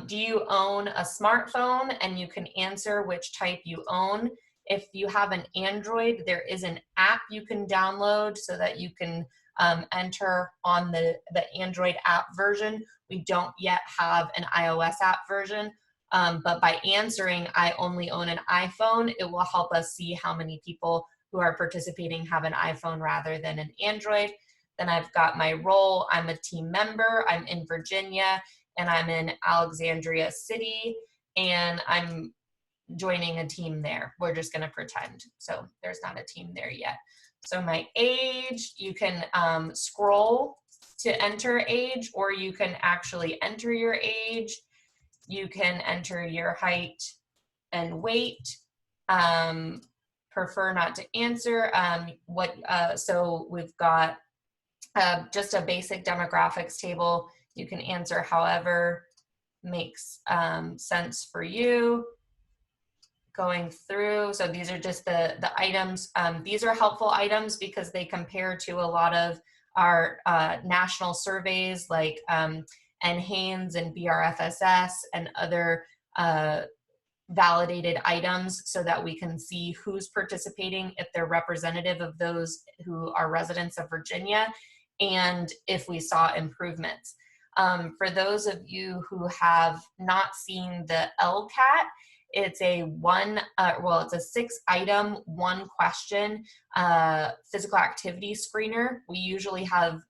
Do you own a smartphone? And you can answer which type you own. If you have an Android, there is an app you can download so that you can enter on the Android app version. We don't yet have an iOS app version, but by answering, I only own an iPhone, it will help us see how many people who are participating have an iPhone rather than an Android. Then I've got my role. I'm a team member. I'm in Virginia, and I'm in Alexandria City, and I'm joining a team there. We're just going to pretend. So there's not a team there yet. So my age, you can scroll to enter age, or you can actually enter your age. You can enter your height and weight. Prefer not to answer. So we've got just a basic demographics table. You can answer however makes sense for you. Going through, so these are just the items. These are helpful items because they compare to a lot of our national surveys like NHANES and BRFSS and other validated items, so that we can see who's participating, if they're representative of those who are residents of Virginia, and if we saw improvements. For those of you who have not seen the LCAT, it's a it's a 6-item, 1-question physical activity screener. We usually have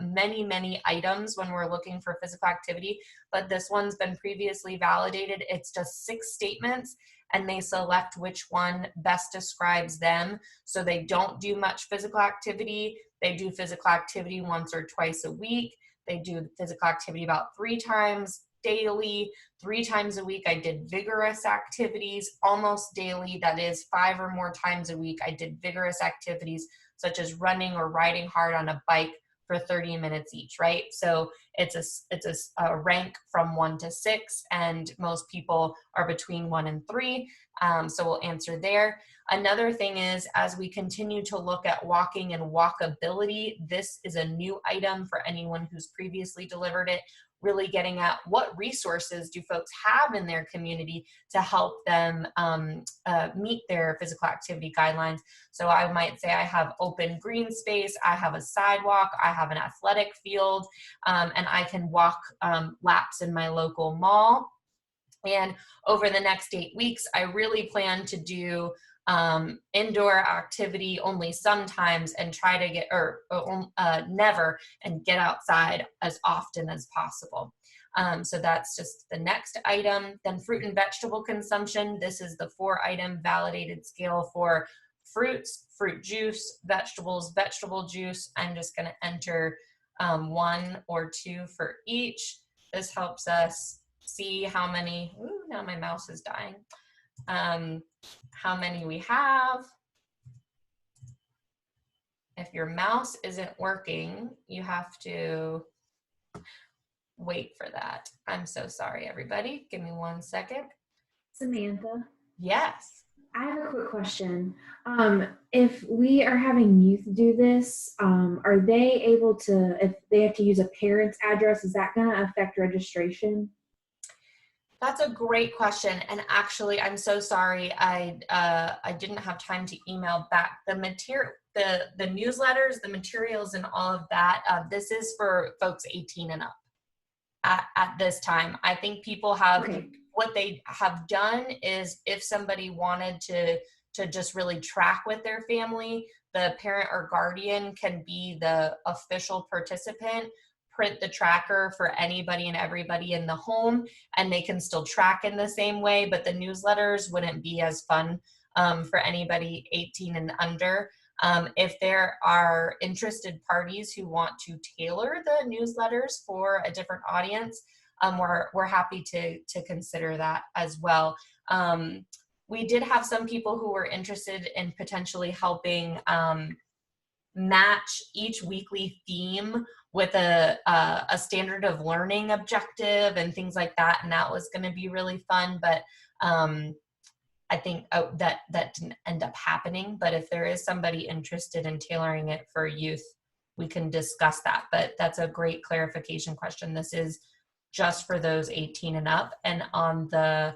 many items when we're looking for physical activity, but this one's been previously validated. It's just 6 statements, and they select which one best describes them. So they don't do much physical activity. They do physical activity once or twice a week. They do physical activity about 3 times daily. 3 times a week I did vigorous activities almost daily. That is 5 or more times a week I did vigorous activities such as running or riding hard on a bike for 30 minutes each, right? So it's a rank from 1 to 6, and most people are between 1 and 3. So we'll answer there. Another thing is, as we continue to look at walking and walkability, this is a new item for anyone who's previously delivered it. really getting at what resources do folks have in their community to help them meet their physical activity guidelines. So I might say I have open green space, I have a sidewalk, I have an athletic field, and I can walk laps in my local mall. And over the next 8 weeks, I really plan to do indoor activity only sometimes and try to get, never, and get outside as often as possible. So that's just the next item. Then fruit and vegetable consumption. This is the 4-item validated scale for fruits, fruit juice, vegetables, vegetable juice. I'm just going to enter 1 or 2 for each. This helps us see how many, now my mouse is dying, how many we have. If your mouse isn't working, you have to wait for that. I'm so sorry, everybody. Give me 1 second. Samantha, Yes. I have a quick question. If we are having youth do this, are they able to, if they have to use a parent's address, is that going to affect registration? That's a great question. And actually, I'm so sorry. I didn't have time to email back the material, the newsletters, the materials, and all of that. This is for folks 18 and up at this time. I think people have, Okay. what they have done is, if somebody wanted to just really track with their family, the parent or guardian can be the official participant, print the tracker for anybody and everybody in the home, and they can still track in the same way, but the newsletters wouldn't be as fun for anybody 18 and under. If there are interested parties who want to tailor the newsletters for a different audience, we're happy to consider that as well. We did have some people who were interested in potentially helping match each weekly theme with a standard of learning objective and things like that, and that was going to be really fun, but I think that didn't end up happening. But if there is somebody interested in tailoring it for youth, we can discuss that. But that's a great clarification question. This is just for those 18 and up, and on the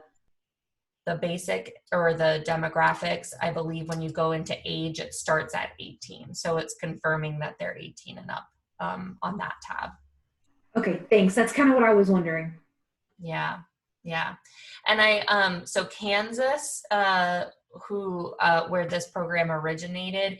basic or the demographics, I believe when you go into age, it starts at 18. So it's confirming that they're 18 and up on that tab. Okay, thanks. That's kind of what I was wondering. Yeah. And so Kansas, where this program originated,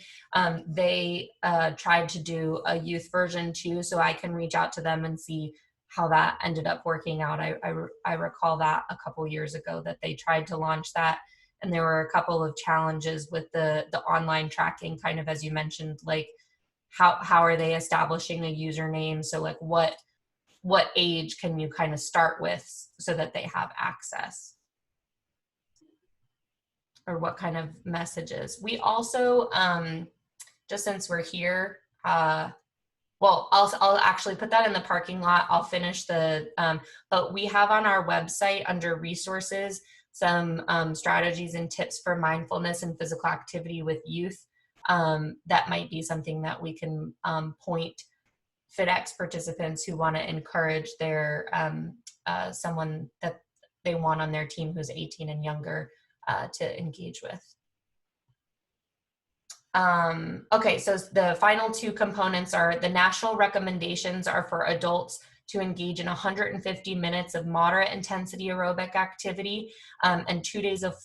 they tried to do a youth version too, so I can reach out to them and see how that ended up working out. I recall that a couple years ago that they tried to launch that, and there were a couple of challenges with the online tracking, kind of as you mentioned, like how are they establishing a username? So like what age can you kind of start with so that they have access? Or what kind of messages? We also, just since we're here, well, I'll actually put that in the parking lot. I'll finish but we have on our website under resources some strategies and tips for mindfulness and physical activity with youth. That might be something that we can point FitEx participants who want to encourage their someone that they want on their team who's 18 and younger to engage with. Okay, so the final 2 components are the national recommendations are for adults to engage in 150 minutes of moderate intensity aerobic activity and 2 days of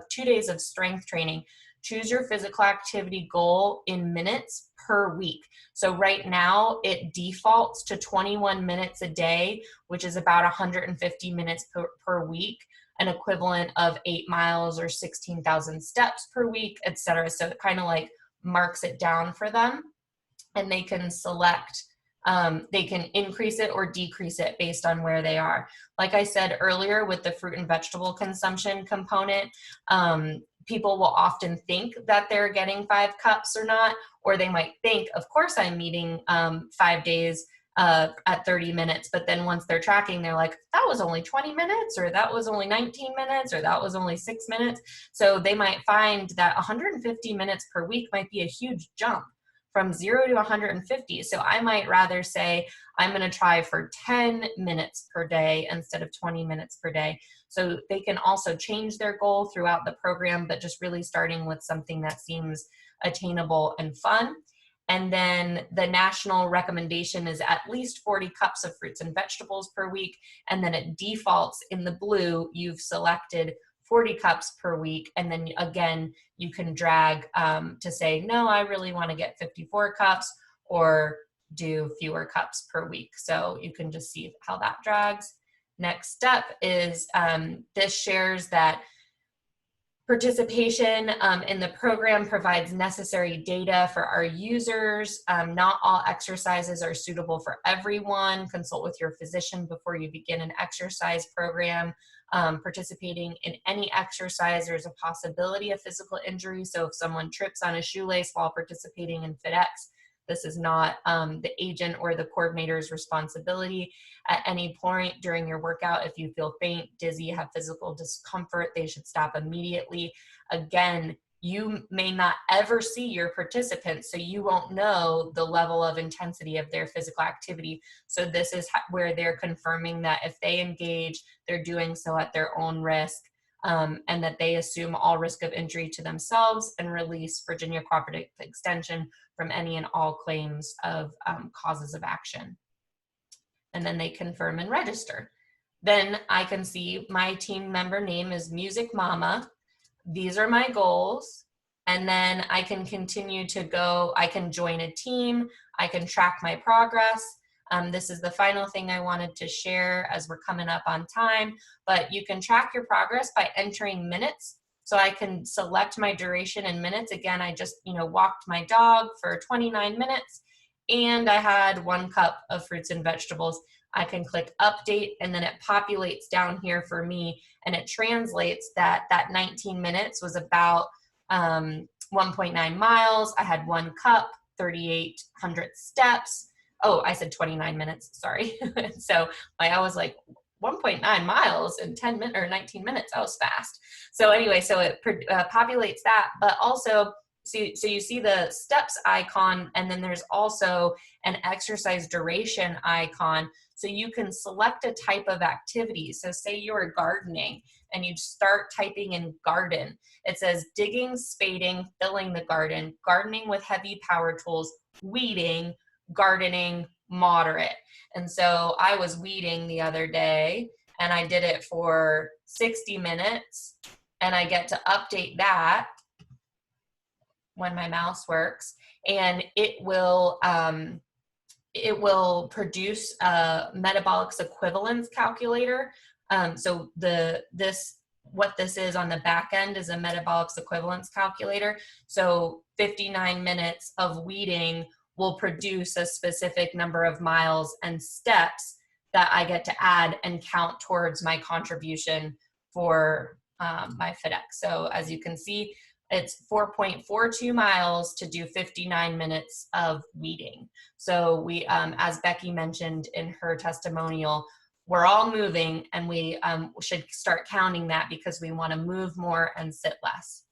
2 days of strength training. Choose your physical activity goal in minutes per week. So right now it defaults to 21 minutes a day, which is about 150 minutes per week, an equivalent of 8 miles or 16,000 steps per week, etc. So it kind of like marks it down for them, and they can select, they can increase it or decrease it based on where they are. Like I said earlier with the fruit and vegetable consumption component, people will often think that they're getting 5 cups or not, or they might think, of course I'm eating 5 days at 30 minutes, but then once they're tracking, they're like, that was only 20 minutes, or that was only 19 minutes, or that was only 6 minutes. So they might find that 150 minutes per week might be a huge jump from 0 to 150. So I might rather say, I'm going to try for 10 minutes per day instead of 20 minutes per day. So they can also change their goal throughout the program, but just really starting with something that seems attainable and fun. And then the national recommendation is at least 40 cups of fruits and vegetables per week. And then it defaults in the blue, you've selected 40 cups per week. And then again, you can drag to say, no, I really want to get 54 cups, or do fewer cups per week. So you can just see how that drags. Next step is this shares that participation in the program provides necessary data for our users. Not all exercises are suitable for everyone. Consult with your physician before you begin an exercise program. Participating in any exercise, there's a possibility of physical injury. So if someone trips on a shoelace while participating in FitEx, this is not the agent or the coordinator's responsibility. At any point during your workout, if you feel faint, dizzy, have physical discomfort, they should stop immediately. Again, you may not ever see your participants, so you won't know the level of intensity of their physical activity. So this is where they're confirming that if they engage, they're doing so at their own risk, and that they assume all risk of injury to themselves and release Virginia Cooperative Extension from any and all claims of causes of action. And then they confirm and register. Then I can see my team member name is Music Mama. These are my goals. And then I can continue to go, I can join a team, I can track my progress. This is the final thing I wanted to share as we're coming up on time, but you can track your progress by entering minutes. So I can select my duration in minutes. Again, I just, walked my dog for 29 minutes and I had 1 cup of fruits and vegetables. I can click update and then it populates down here for me, and it translates that 19 minutes was about 1.9 miles. I had 1 cup, 3,800 steps. Oh, I said 29 minutes, sorry. So I was like, 1.9 miles in 10 minutes or 19 minutes. That was fast. So anyway, so it populates that, but also, so you see the steps icon, and then there's also an exercise duration icon. So you can select a type of activity. So say you're gardening and you start typing in garden. It says digging, spading, filling the garden, gardening with heavy power tools, weeding, gardening, moderate. And so I was weeding the other day and I did it for 60 minutes, and I get to update that when my mouse works, and it will produce a metabolic equivalence calculator. So what this is on the back end is a metabolic equivalence calculator. So 59 minutes of weeding will produce a specific number of miles and steps that I get to add and count towards my contribution for my FitEx. So as you can see, it's 4.42 miles to do 59 minutes of weeding. So we, as Becky mentioned in her testimonial, we're all moving, and we should start counting that because we want to move more and sit less.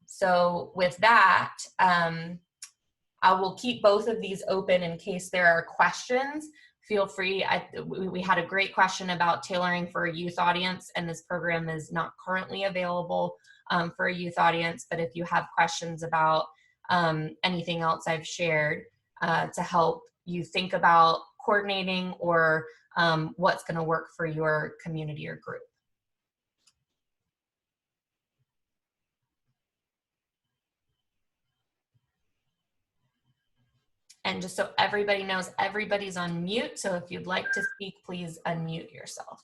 So with that, I will keep both of these open in case there are questions. Feel free. We had a great question about tailoring for a youth audience, and this program is not currently available for a youth audience, but if you have questions about anything else I've shared to help you think about coordinating or what's going to work for your community or group. And just so everybody knows, everybody's on mute. So if you'd like to speak, please unmute yourself.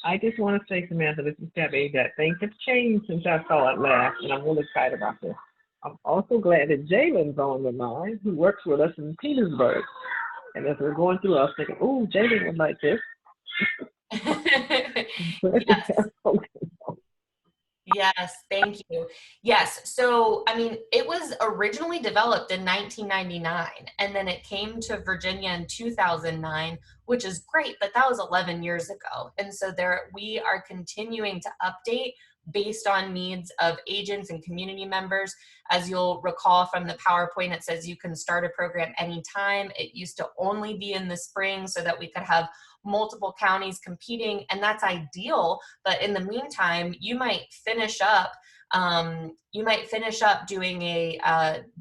I just want to say, Samantha, this is Debbie, that things have changed since I saw it last, and I'm really excited about this. I'm also glad that Jalen's on the line, who works with us in Petersburg. And as we're going through, I was thinking, oh, Jalen would like this. Yes. Yes, thank you. Yes, so I mean, it was originally developed in 1999, and then it came to Virginia in 2009, which is great, but that was 11 years ago. And so there, we are continuing to update based on needs of agents and community members. As you'll recall from the PowerPoint, it says you can start a program anytime. It used to only be in the spring so that we could have multiple counties competing, and that's ideal. But in the meantime, you might finish up doing a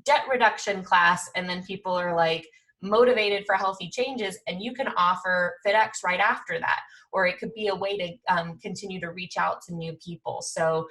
debt reduction class, and then people are like motivated for healthy changes, and you can offer FitEx right after that. Or it could be a way to continue to reach out to new people. So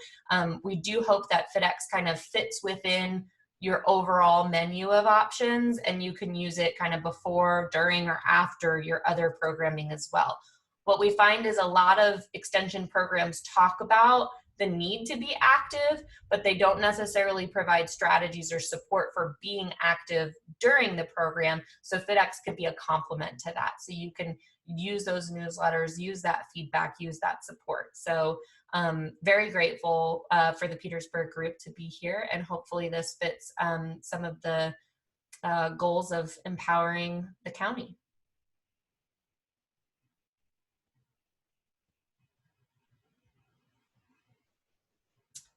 we do hope that FitEx kind of fits within your overall menu of options, and you can use it kind of before, during, or after your other programming as well. What we find is a lot of extension programs talk about the need to be active, but they don't necessarily provide strategies or support for being active during the program. So FitEx could be a complement to that. So you can use those newsletters, use that feedback, use that support. So very grateful for the Petersburg group to be here, and hopefully this fits some of the goals of empowering the county.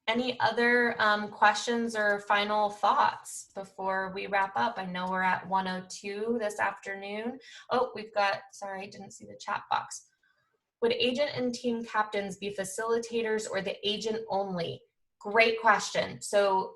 Any other questions or final thoughts before we wrap up? I know we're at 1:02 this afternoon. Oh, we've got, sorry, I didn't see the chat box. Would agent and team captains be facilitators or the agent only? Great question. So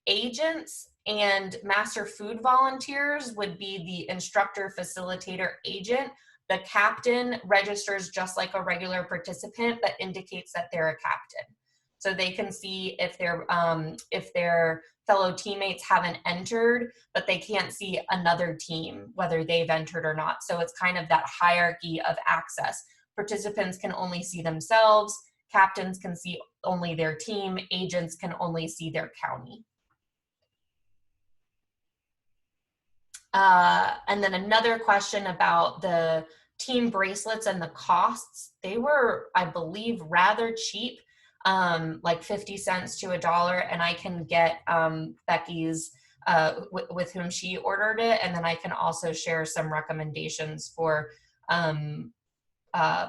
agents and master food volunteers would be the instructor, facilitator, agent. The captain registers just like a regular participant, but indicates that they're a captain. So they can see if their fellow teammates haven't entered, but they can't see another team, whether they've entered or not. So it's kind of that hierarchy of access. Participants can only see themselves, captains can see only their team, agents can only see their county. And then another question about the team bracelets and the costs. They were, I believe, rather cheap, like 50 cents to $1, and I can get Becky's with whom she ordered it, and then I can also share some recommendations for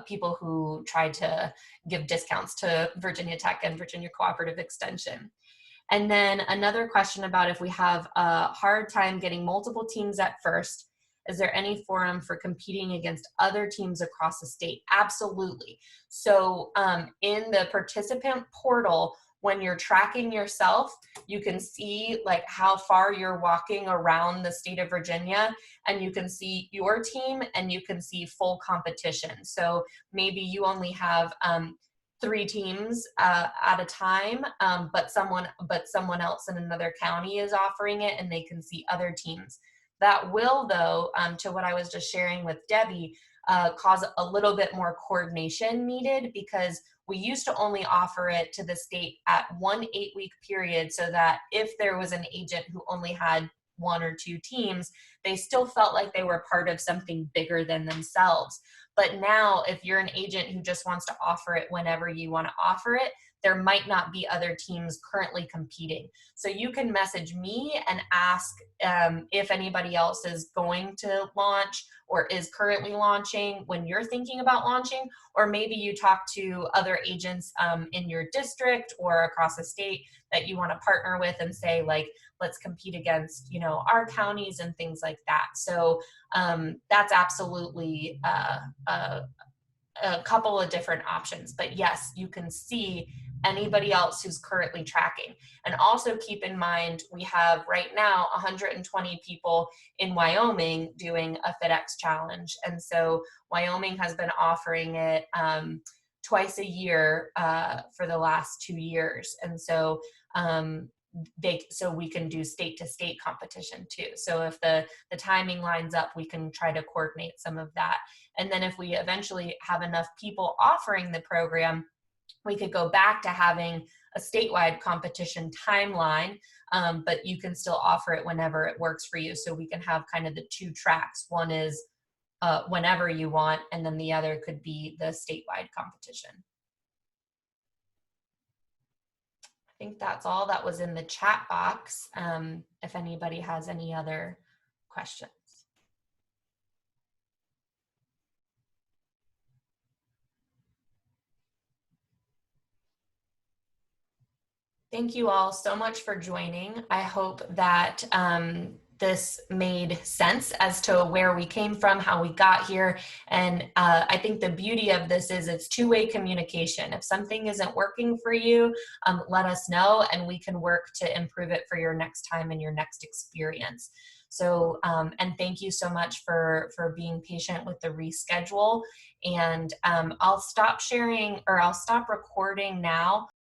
people who tried to give discounts to Virginia Tech and Virginia Cooperative Extension. And then another question about if we have a hard time getting multiple teams at first, is there any forum for competing against other teams across the state? Absolutely. So in the participant portal, when you're tracking yourself, you can see like how far you're walking around the state of Virginia, and you can see your team and you can see full competition. So maybe you only have 3 teams at a time, but someone else in another county is offering it, and they can see other teams. That will, though, to what I was just sharing with Debbie, cause a little bit more coordination needed, because we used to only offer it to the state at 1 8-week period, so that if there was an agent who only had 1 or 2 teams, they still felt like they were part of something bigger than themselves. But now, if you're an agent who just wants to offer it whenever you want to offer it, there might not be other teams currently competing. So you can message me and ask if anybody else is going to launch or is currently launching when you're thinking about launching, or maybe you talk to other agents in your district or across the state that you want to partner with and say, like, let's compete against, you know, our counties and things like that. So that's absolutely a couple of different options. But yes, you can see anybody else who's currently tracking. And also keep in mind, we have right now 120 people in Wyoming doing a FitEx challenge. And so Wyoming has been offering it twice a year for the last 2 years. And so so we can do state to state competition too. So if the timing lines up, we can try to coordinate some of that. And then if we eventually have enough people offering the program, we could go back to having a statewide competition timeline, but you can still offer it whenever it works for you. So we can have kind of the 2 tracks. One is whenever you want, and then the other could be the statewide competition. think that's all that was in the chat box. If anybody has any other questions. Thank you all so much for joining. I hope that this made sense as to where we came from, how we got here. And I think the beauty of this is it's two-way communication. If something isn't working for you, let us know and we can work to improve it for your next time and your next experience. So, and thank you so much for being patient with the reschedule. And I'll stop sharing, or I'll stop recording now.